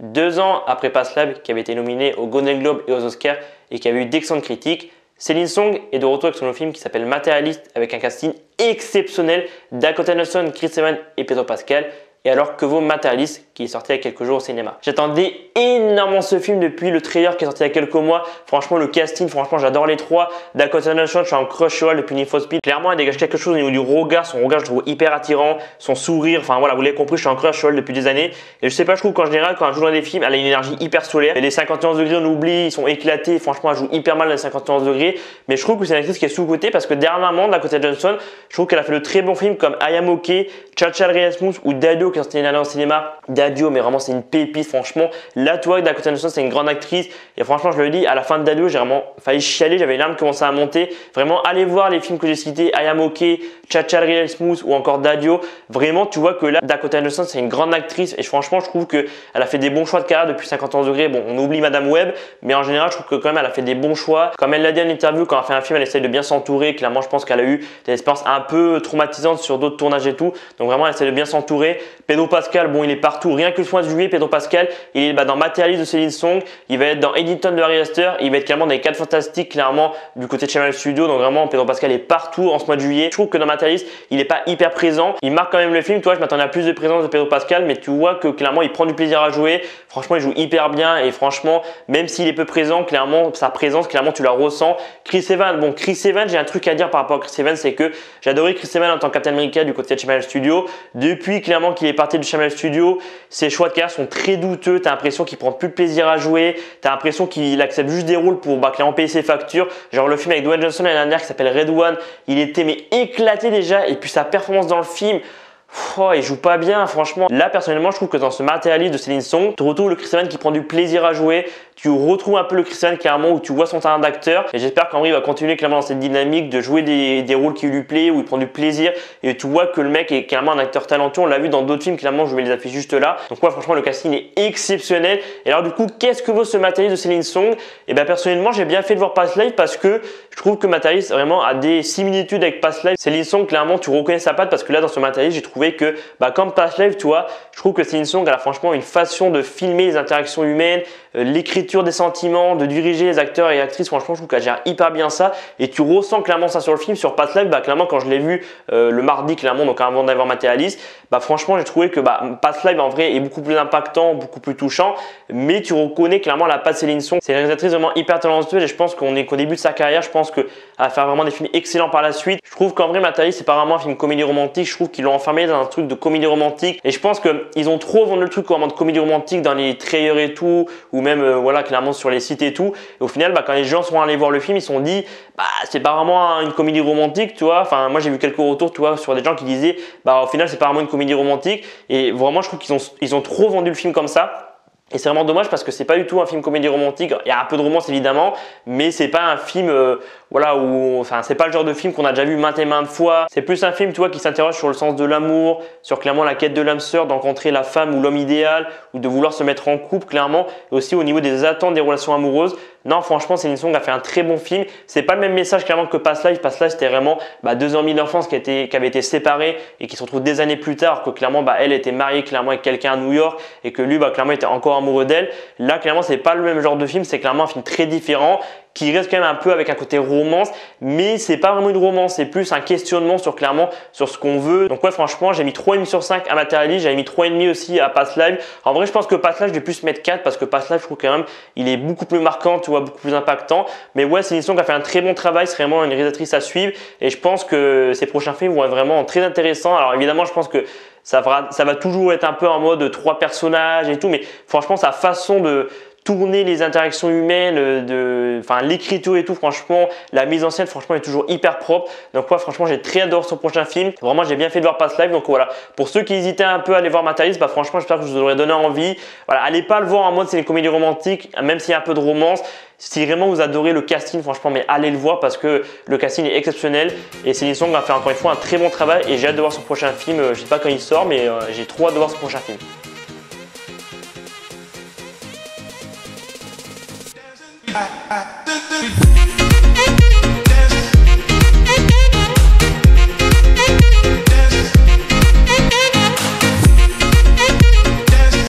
2 ans après Past Lives, qui avait été nominé aux Golden Globes et aux Oscars et qui avait eu d'excellentes critiques, Céline Song est de retour avec son nouveau film qui s'appelle Matérialiste avec un casting exceptionnel: Dakota Johnson, Chris Evans et Pedro Pascal. Et alors que vaut Matérialiste, qui est sorti il y a quelques jours au cinéma. J'attendais énormément ce film depuis le trailer qui est sorti il y a quelques mois. Franchement, le casting, franchement, j'adore les trois. Dakota Johnson, je suis en crush sur elle depuis Need for Speed. Clairement, elle dégage quelque chose au niveau du regard. Son regard, je trouve hyper attirant. Son sourire, enfin voilà, vous l'avez compris, je suis en crush sur elle depuis des années. Et je sais pas, je trouve qu'en général, quand elle joue dans des films, elle a une énergie hyper solaire. Et les 51 degrés, on oublie, ils sont éclatés. Franchement, elle joue hyper mal les 51 degrés. Mais je trouve que c'est une actrice qui est sous-cotée parce que dernièrement, Dakota Johnson, je trouve qu'elle a fait de très bons films comme I Am OK, Cha-Cha Smooth ou Dadio qui est sorti l'année au cinéma. Dadio, mais vraiment, c'est une pépite, franchement. Là, tu vois, Dakota Johnson, c'est une grande actrice. Et franchement, je le dis, à la fin de Dadio, j'ai vraiment failli chialer. J'avais les larmes qui commençaient à monter. Vraiment, allez voir les films que j'ai cités: I Am OK, Cha-Cha Real Smooth ou encore Dadio. Vraiment, tu vois que là, Dakota Johnson, c'est une grande actrice. Et franchement, je trouve qu'elle a fait des bons choix de carrière depuis 51 degrés. Bon, on oublie Madame Web, mais en général, je trouve que quand même, elle a fait des bons choix. Comme elle l'a dit en interview, quand elle fait un film, elle essaye de bien s'entourer. Clairement, je pense qu'elle a eu des expériences un peu traumatisantes sur d'autres tournages et tout. Donc vraiment, elle essaie de bien s'entourer. Pedro Pascal, bon, il est partout. Rien que le mois de juillet, Pedro Pascal, il est dans Matérialiste de Céline Song, il va être dans Eddington de Ari Aster, il va être clairement dans les 4 Fantastiques, clairement du côté de Channel Studio. Donc vraiment, Pedro Pascal est partout en ce mois de juillet. Je trouve que dans Matérialiste, il n'est pas hyper présent. Il marque quand même le film. Tu vois, je m'attendais à plus de présence de Pedro Pascal, mais tu vois que clairement, il prend du plaisir à jouer. Franchement, il joue hyper bien et franchement, même s'il est peu présent, clairement, sa présence, clairement, tu la ressens. Chris Evans, bon, Chris Evans, j'ai un truc à dire par rapport à Chris Evans, c'est que j'ai adoré Chris Evans en tant que Captain America du côté de Channel Studio. Depuis clairement qu'il est parti du Channel Studio, ses choix de carrière sont très douteux. Tu as l'impression qu'il prend plus de plaisir à jouer. Tu as l'impression qu'il accepte juste des rôles pour clairement payer ses factures. Genre le film avec Dwayne Johnson l'année dernière qui s'appelle Red One, il était mais éclaté déjà. Et puis sa performance dans le film, il joue pas bien, franchement. Là, personnellement, je trouve que dans ce Matérialiste de Céline Song, tu retrouves le Chris Evans qui prend du plaisir à jouer. Tu retrouves un peu le Chris Evans clairement où tu vois son talent d'acteur. Et j'espère qu'Henry va continuer clairement dans cette dynamique de jouer des rôles qui lui plaisent, où il prend du plaisir. Et tu vois que le mec est clairement un acteur talentueux. On l'a vu dans d'autres films, clairement, je vais les afficher juste là. Donc moi, franchement, le casting est exceptionnel. Et alors du coup, qu'est-ce que vaut ce Matérialiste de Céline Song? Et bien personnellement, j'ai bien fait de voir Past Lives parce que je trouve que Matérialiste vraiment a des similitudes avec Past Lives. Céline Song, clairement, tu reconnais sa patte parce que là, dans ce Matérialiste, j'ai trouvé que comme Past Lives, tu vois, je trouve que Céline Song, elle a franchement une façon de filmer les interactions humaines, l'écriture des sentiments, de diriger les acteurs et actrices. Franchement, je trouve qu'elle gère hyper bien ça et tu ressens clairement ça sur le film. Sur Past Lives, clairement, quand je l'ai vu le mardi, clairement, donc avant d'avoir Matérialiste, franchement, j'ai trouvé que Past Lives en vrai est beaucoup plus impactant, beaucoup plus touchant, mais tu reconnais clairement la patte Céline Song. C'est une réalisatrice vraiment hyper talentueuse et je pense qu'on est qu'au début de sa carrière. Je pense qu'elle va faire vraiment des films excellents par la suite. Je trouve qu'en vrai, Matérialiste, c'est pas vraiment un film comédie romantique. Je trouve qu'ils l'ont enfermé dans un truc de comédie romantique et je pense qu'ils ont trop vendu le truc en mode comédie romantique dans les trailers et tout, ou même voilà, clairement sur les sites et tout. Et au final, quand les gens sont allés voir le film, ils se sont dit c'est pas vraiment une comédie romantique, tu vois. Enfin, moi j'ai vu quelques retours, tu vois, sur des gens qui disaient au final c'est pas vraiment une comédie romantique. Et vraiment, je trouve qu'ils ont trop vendu le film comme ça. Et c'est vraiment dommage parce que c'est pas du tout un film comédie romantique. Il y a un peu de romance évidemment, mais c'est pas un film c'est pas le genre de film qu'on a déjà vu maintes et maintes fois. C'est plus un film, tu vois, qui s'interroge sur le sens de l'amour, sur clairement la quête de l'âme sœur, d'encontrer la femme ou l'homme idéal, ou de vouloir se mettre en couple clairement, et aussi au niveau des attentes des relations amoureuses. Non, franchement, Céline Song a fait un très bon film. C'est pas le même message clairement que Past Lives. Past Lives, c'était vraiment 2 amis d'enfance qui avaient été séparés et qui se retrouvent des années plus tard, que clairement elle était mariée clairement avec quelqu'un à New York et que lui clairement était encore amoureux d'elle. Là, clairement, c'est pas le même genre de film. C'est clairement un film très différent, qui reste quand même un peu avec un côté romance, mais c'est pas vraiment une romance, c'est plus un questionnement sur ce qu'on veut. Donc ouais, franchement, j'ai mis 3,5 sur 5 à Matérialiste, j'avais mis 3,5 aussi à Past Lives. En vrai, je pense que Past Lives, je vais plus mettre 4 parce que Past Lives, je trouve quand même, il est beaucoup plus marquant, tu vois, beaucoup plus impactant. Mais ouais, Céline Song a fait un très bon travail, c'est vraiment une réalisatrice à suivre et je pense que ses prochains films vont être vraiment très intéressants. Alors évidemment, je pense que ça va toujours être un peu en mode 3 personnages et tout, mais franchement, sa façon de tourner les interactions humaines, l'écriture et tout, franchement, la mise en scène, franchement, est toujours hyper propre. Donc ouais, franchement, j'ai très hâte de voir son prochain film. Vraiment, j'ai bien fait de voir Past Lives. Donc voilà, pour ceux qui hésitaient un peu à aller voir Matérialiste, franchement, j'espère que je vous aurais donné envie. Voilà, allez pas le voir en mode c'est une comédie romantique, même s'il y a un peu de romance. Si vraiment vous adorez le casting, franchement, mais allez le voir parce que le casting est exceptionnel et Céline Song a fait encore une fois un très bon travail et j'ai hâte de voir son prochain film. Je sais pas quand il sort, mais j'ai trop hâte de voir son prochain film. I